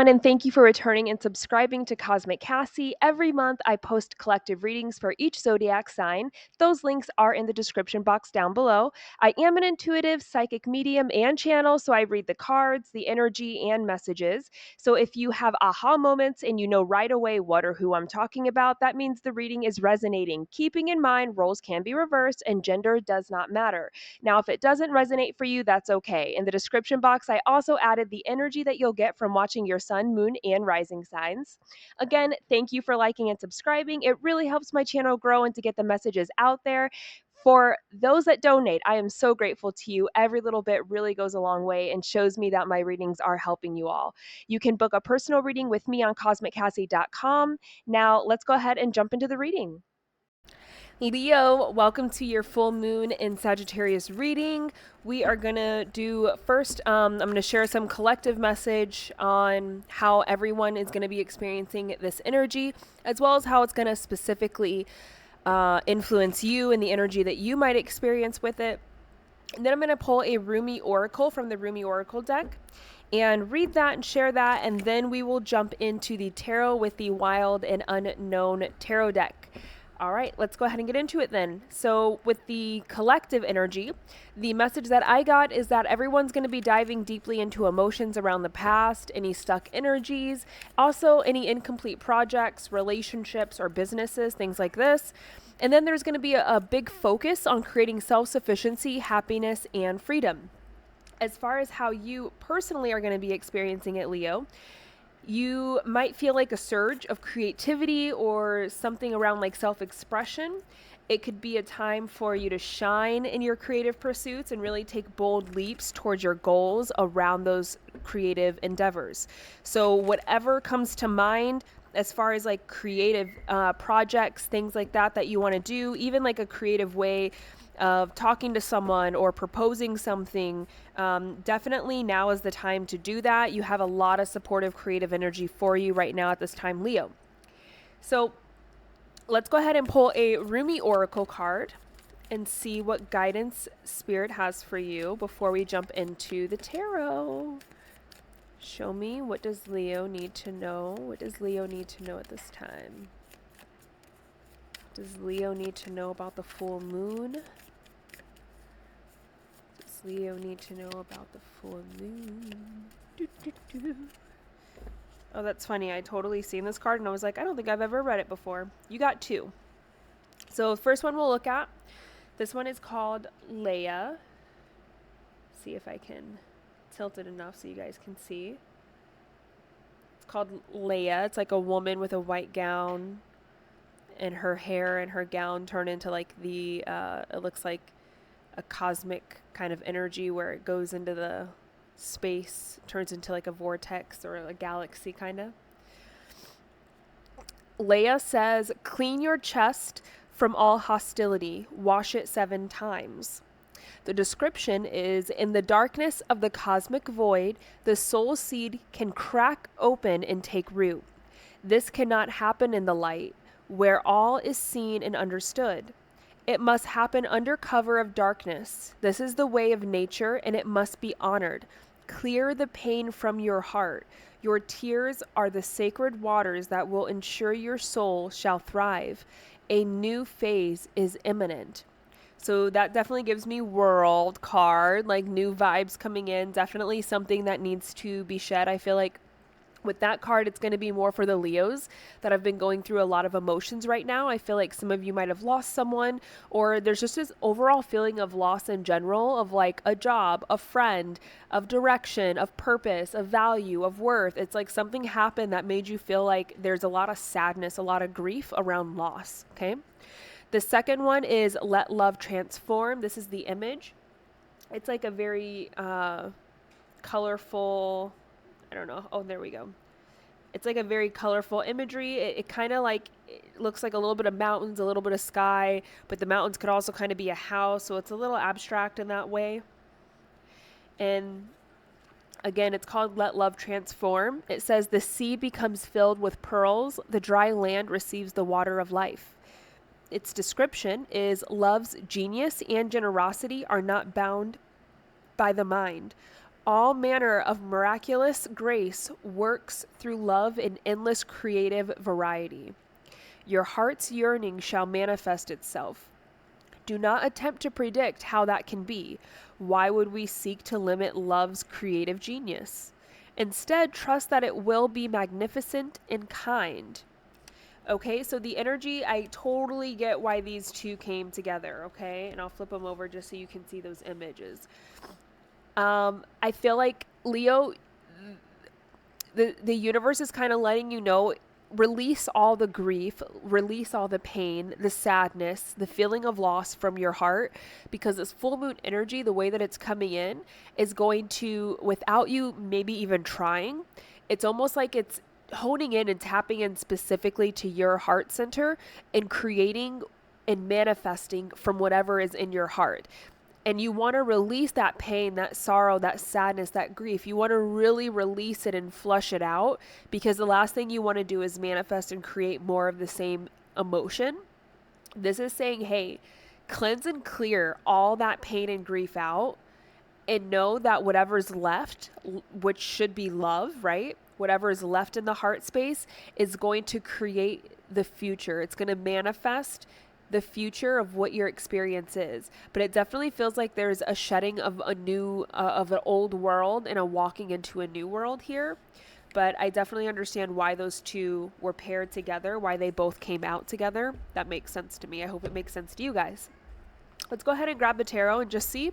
everyone, and thank you for returning and subscribing to Cosmic Cassie. Every month, I post collective readings for each zodiac sign. Those links are in the description box down below. I am an intuitive, psychic medium and channel, so I read the cards, the energy, and messages. So if you have aha moments and you know right away what or who I'm talking about, that means the reading is resonating. Keeping in mind, roles can be reversed and gender does not matter. Now, if it doesn't resonate for you, that's okay. In the description box, I also added the energy that you'll get from watching your sun, moon, and rising signs. Again, thank you for liking and subscribing. It really helps my channel grow and to get the messages out there. For those that donate, I am so grateful to you. Every little bit really goes a long way and shows me that my readings are helping you all. You can book a personal reading with me on cosmiccassie.com. Now, let's go ahead and jump into the reading. Leo, welcome to your full moon in Sagittarius reading. We are going to do first, I'm going to share some collective message on how everyone is going to be experiencing this energy, as well as how it's going to specifically influence you and the energy that you might experience with it. And then I'm going to pull a Rumi Oracle from the Rumi Oracle deck and read that and share that. And then we will jump into the tarot with the Wild and Unknown Tarot deck. All right, let's go ahead and get into it then. So with the collective energy, the message that I got is that everyone's going to be diving deeply into emotions around the past, any stuck energies, also any incomplete projects, relationships, or businesses, things like this. And then there's going to be a big focus on creating self-sufficiency, happiness, and freedom. As far as how you personally are going to be experiencing it, Leo, you might feel like a surge of creativity or something around like self-expression. It could be a time for you to shine in your creative pursuits and really take bold leaps towards your goals around those creative endeavors. So whatever comes to mind as far as like creative projects, things like that you want to do, even like a creative way of talking to someone or proposing something, definitely now is the time to do that. You have a lot of supportive creative energy for you right now at this time, Leo. So let's go ahead and pull a Rumi Oracle card and see what guidance Spirit has for you before we jump into the tarot. Show me, what does Leo need to know? What does Leo need to know at this time? Does Leo need to know about the full moon? Does Leo need to know about the full moon? Oh, that's funny. I totally seen this card and I was like, I don't think I've ever read it before. You got two. So the first one we'll look at, this one is called Leia. See if I can tilt it enough so you guys can see. It's called Leia. It's like a woman with a white gown, and her hair and her gown turn into like the it looks like a cosmic kind of energy where it goes into the space, turns into like a vortex or a galaxy kind of. Leia says, clean your chest from all hostility, wash it 7 times. The description is, in the darkness of the cosmic void, the soul seed can crack open and take root. This cannot happen in the light, where all is seen and understood. It must happen under cover of darkness. This is the way of nature, and it must be honored. Clear the pain from your heart. Your tears are the sacred waters that will ensure your soul shall thrive. A new phase is imminent. So that definitely gives me World card, like new vibes coming in. Definitely something that needs to be shed. I feel like with that card, it's going to be more for the Leos that have been going through a lot of emotions right now. I feel like some of you might have lost someone, or there's just this overall feeling of loss in general, of like a job, a friend, of direction, of purpose, of value, of worth. It's like something happened that made you feel like there's a lot of sadness, a lot of grief around loss, okay? The second one is Let Love Transform. This is the image. It's like a very colorful, I don't know. Oh, there we go. It's like a very colorful imagery. It kind of like, it looks like a little bit of mountains, a little bit of sky, but the mountains could also kind of be a house. So it's a little abstract in that way. And again, it's called Let Love Transform. It says the sea becomes filled with pearls. The dry land receives the water of life. Its description is love's genius and generosity are not bound by the mind. All manner of miraculous grace works through love in endless creative variety. Your heart's yearning shall manifest itself. Do not attempt to predict how that can be. Why would we seek to limit love's creative genius? Instead, trust that it will be magnificent and kind. Okay, so the energy, I totally get why these two came together, okay? And I'll flip them over just so you can see those images. I feel like Leo, the universe is kind of letting you know, release all the grief, release all the pain, the sadness, the feeling of loss from your heart, because this full moon energy, the way that it's coming in, is going to, without you maybe even trying, it's almost like it's honing in and tapping in specifically to your heart center and creating and manifesting from whatever is in your heart. And you want to release that pain, that sorrow, that sadness, that grief. You want to really release it and flush it out, because the last thing you want to do is manifest and create more of the same emotion. This is saying, hey, cleanse and clear all that pain and grief out, and know that whatever's left, which should be love, right? Whatever is left in the heart space is going to create the future. It's going to manifest the future of what your experience is. But it definitely feels like there's a shedding of a new, of an old world and a walking into a new world here. But I definitely understand why those two were paired together, why they both came out together. That makes sense to me. I hope it makes sense to you guys. Let's go ahead and grab the tarot and just see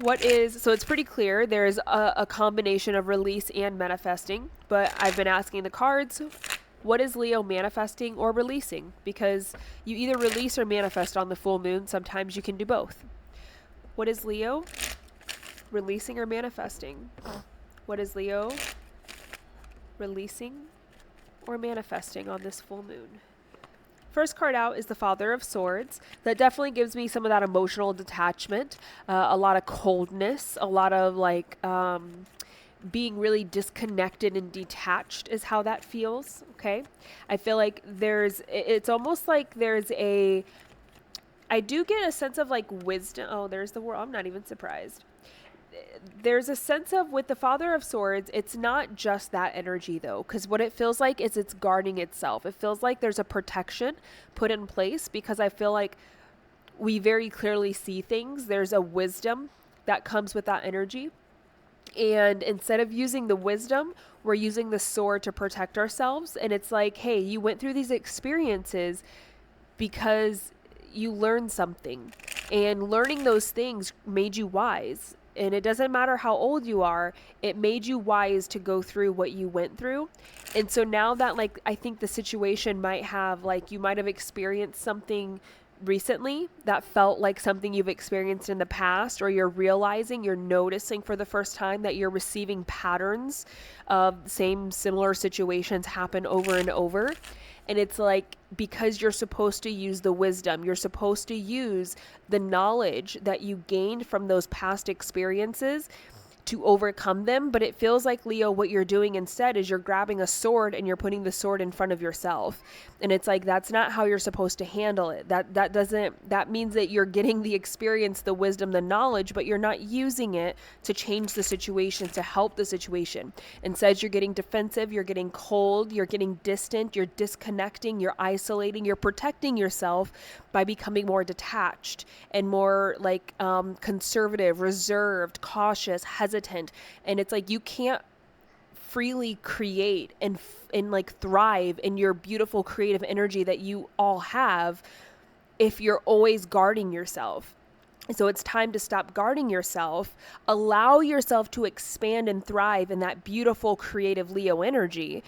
what is, so it's pretty clear. There's a combination of release and manifesting, but I've been asking the cards, what is Leo manifesting or releasing? Because you either release or manifest on the full moon. Sometimes you can do both. What is Leo releasing or manifesting? What is Leo releasing or manifesting on this full moon? First card out is the Father of Swords. That definitely gives me some of that emotional detachment, a lot of coldness, a lot of like being really disconnected and detached is how that feels, okay? I feel like it's almost like I do get a sense of like wisdom. Oh, there's the word. I'm not even surprised. There's a sense of, with the Father of Swords, it's not just that energy though, because what it feels like is it's guarding itself. It feels like there's a protection put in place, because I feel like we very clearly see things. There's a wisdom that comes with that energy. And instead of using the wisdom, we're using the sword to protect ourselves. And it's like, hey, you went through these experiences because you learned something. And learning those things made you wise. And it doesn't matter how old you are, it made you wise to go through what you went through. And so now that, like, I think the situation might have, like, you might have experienced something recently that felt like something you've experienced in the past, or you're noticing for the first time that you're receiving patterns of similar situations happen over and over. And it's like, because you're supposed to use the wisdom, you're supposed to use the knowledge that you gained from those past experiences to overcome them. But it feels like, Leo, what you're doing instead is you're grabbing a sword and you're putting the sword in front of yourself. And it's like, that's not how you're supposed to handle it. That means that you're getting the experience, the wisdom, the knowledge, but you're not using it to change the situation, to help the situation. Instead, you're getting defensive, you're getting cold, you're getting distant, you're disconnecting, you're isolating, you're protecting yourself by becoming more detached and more like conservative, reserved, cautious, hesitant. And it's like, you can't freely create and like thrive in your beautiful creative energy that you all have if you're always guarding yourself. So it's time to stop guarding yourself, allow yourself to expand and thrive in that beautiful creative Leo energy.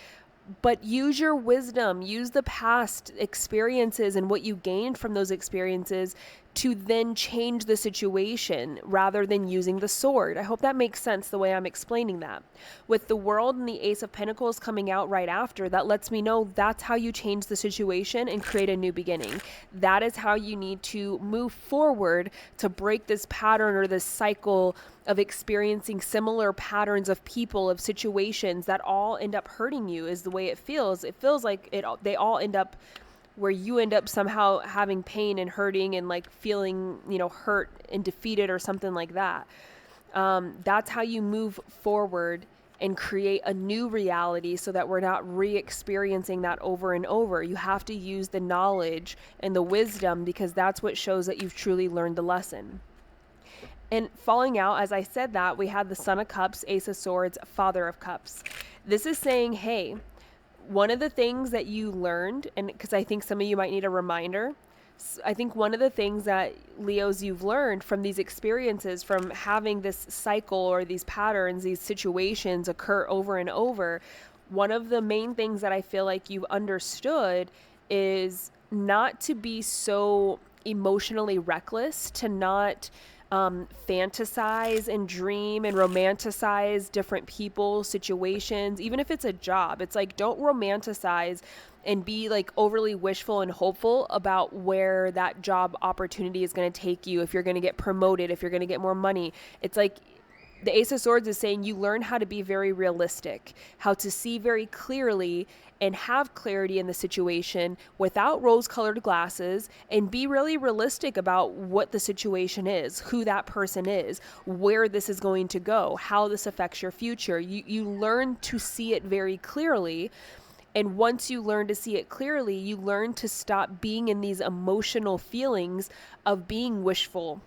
But use your wisdom, use the past experiences and what you gained from those experiences to then change the situation rather than using the sword. I hope that makes sense the way I'm explaining that. With the World and the Ace of Pentacles coming out right after, that lets me know that's how you change the situation and create a new beginning. That is how you need to move forward to break this pattern or this cycle of experiencing similar patterns of people, of situations that all end up hurting you, is the way it feels. It feels like they all end up where you end up somehow having pain and hurting and like feeling, hurt and defeated or something like that. That's how you move forward and create a new reality so that we're not re-experiencing that over and over. You have to use the knowledge and the wisdom because that's what shows that you've truly learned the lesson. And falling out, as I said that, we had the Son of Cups, Ace of Swords, Father of Cups. This is saying, hey, one of the things that you learned, and because I think some of you might need a reminder, I think one of the things that Leos you've learned from these experiences, from having this cycle or these patterns, these situations occur over and over, one of the main things that I feel like you've understood is not to be so emotionally reckless, to not fantasize and dream and romanticize different people, situations, even if it's a job. It's like, don't romanticize and be like overly wishful and hopeful about where that job opportunity is going to take you, if you're going to get promoted, if you're going to get more money. It's like the Ace of Swords is saying you learn how to be very realistic, how to see very clearly and have clarity in the situation without rose-colored glasses, and be really realistic about what the situation is, who that person is, where this is going to go, how this affects your future. You learn to see it very clearly. And once you learn to see it clearly, you learn to stop being in these emotional feelings of being wishful,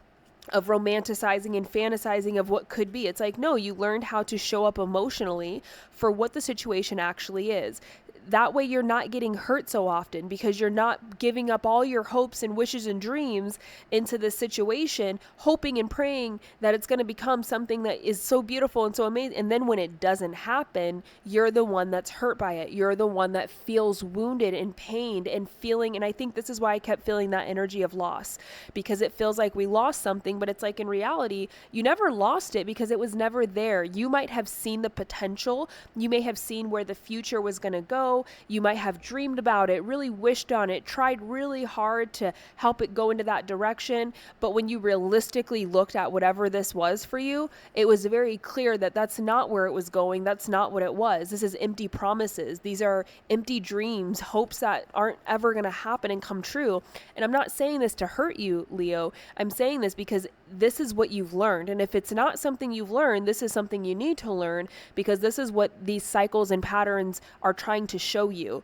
of romanticizing and fantasizing of what could be. It's like, no, you learned how to show up emotionally for what the situation actually is. That way you're not getting hurt so often, because you're not giving up all your hopes and wishes and dreams into this situation, hoping and praying that it's going to become something that is so beautiful and so amazing. And then when it doesn't happen, you're the one that's hurt by it. You're the one that feels wounded and pained and feeling. And I think this is why I kept feeling that energy of loss, because it feels like we lost something, but it's like in reality, you never lost it because it was never there. You might have seen the potential. You may have seen where the future was going to go. You might have dreamed about it, really wished on it, tried really hard to help it go into that direction. But when you realistically looked at whatever this was for you, it was very clear that that's not where it was going. That's not what it was. This is empty promises. These are empty dreams, hopes that aren't ever going to happen and come true. And I'm not saying this to hurt you, Leo. I'm saying this because this is what you've learned. And if it's not something you've learned, this is something you need to learn, because this is what these cycles and patterns are trying to show you.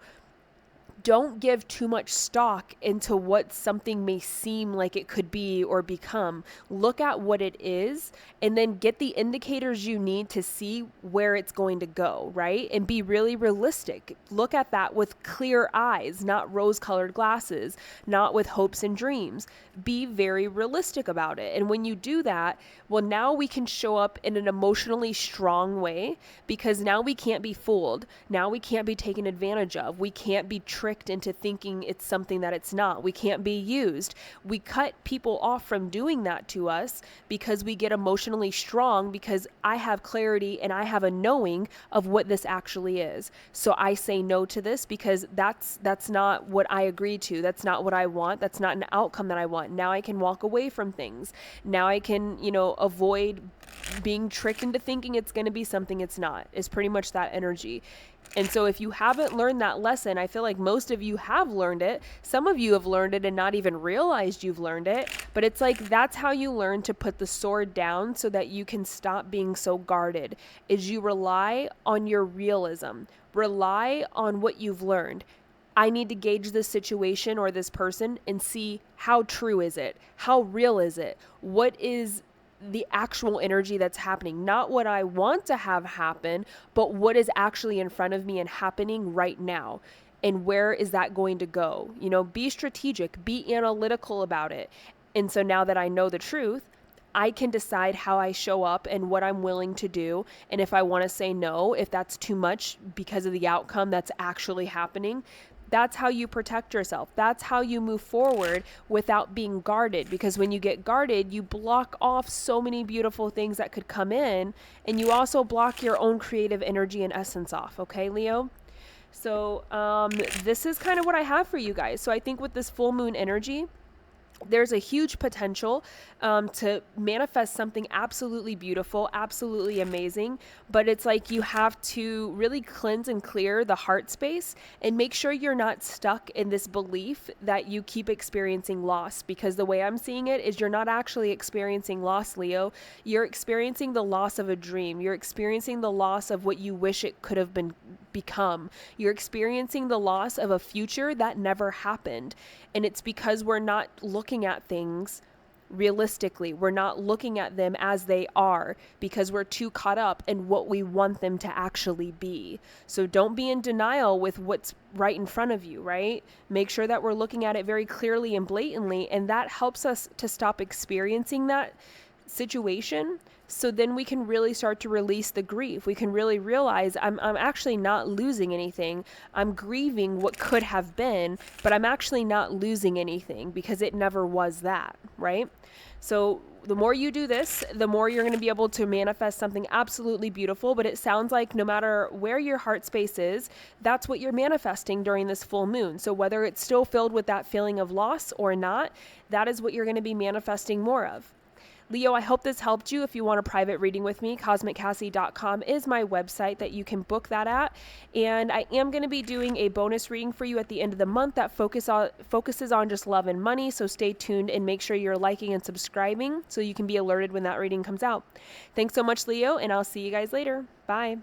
Don't give too much stock into what something may seem like it could be or become. Look at what it is and then get the indicators you need to see where it's going to go, right? And be really realistic. Look at that with clear eyes, not rose-colored glasses, not with hopes and dreams. Be very realistic about it. And when you do that, well, now we can show up in an emotionally strong way, because now we can't be fooled. Now we can't be taken advantage of. We can't be tricked into thinking it's something that it's not. We can't be used. We cut people off from doing that to us because we get emotionally strong, because I have clarity and I have a knowing of what this actually is. So I say no to this because that's not what I agreed to. That's not what I want. That's not an outcome that I want. Now I can walk away from things. Now I can, avoid being tricked into thinking it's going to be something it's not. Is pretty much that energy. And so if you haven't learned that lesson, I feel like most of you have learned it. Some of you have learned it and not even realized you've learned it. But it's like, that's how you learn to put the sword down so that you can stop being so guarded, is you rely on your realism. Rely on what you've learned. I need to gauge this situation or this person and see, how true is it? How real is it? What is the actual energy that's happening? Not what I want to have happen, but what is actually in front of me and happening right now. And where is that going to go? Be strategic, be analytical about it. And so now that I know the truth, I can decide how I show up and what I'm willing to do. And if I want to say no, if that's too much because of the outcome that's actually happening. That's how you protect yourself. That's how you move forward without being guarded. Because when you get guarded, you block off so many beautiful things that could come in. And you also block your own creative energy and essence off. Okay, Leo? So this is kind of what I have for you guys. So I think with this full moon energy, there's a huge potential to manifest something absolutely beautiful, absolutely amazing. But it's like you have to really cleanse and clear the heart space and make sure you're not stuck in this belief that you keep experiencing loss. Because the way I'm seeing it is you're not actually experiencing loss, Leo. You're experiencing the loss of a dream. You're experiencing the loss of what you wish it could have become. You're experiencing the loss of a future that never happened. And it's because we're not looking at things realistically. We're not looking at them as they are because we're too caught up in what we want them to actually be. So don't be in denial with what's right in front of you, right? Make sure that we're looking at it very clearly and blatantly, and that helps us to stop experiencing that situation. So then we can really start to release the grief. We can really realize I'm actually not losing anything. I'm grieving what could have been, but I'm actually not losing anything because it never was that, right? So the more you do this, the more you're going to be able to manifest something absolutely beautiful. But it sounds like no matter where your heart space is, that's what you're manifesting during this full moon. So whether it's still filled with that feeling of loss or not, that is what you're going to be manifesting more of. Leo, I hope this helped you. If you want a private reading with me, cosmiccassie.com is my website that you can book that at. And I am going to be doing a bonus reading for you at the end of the month that focuses on just love and money. So stay tuned and make sure you're liking and subscribing so you can be alerted when that reading comes out. Thanks so much, Leo, and I'll see you guys later. Bye.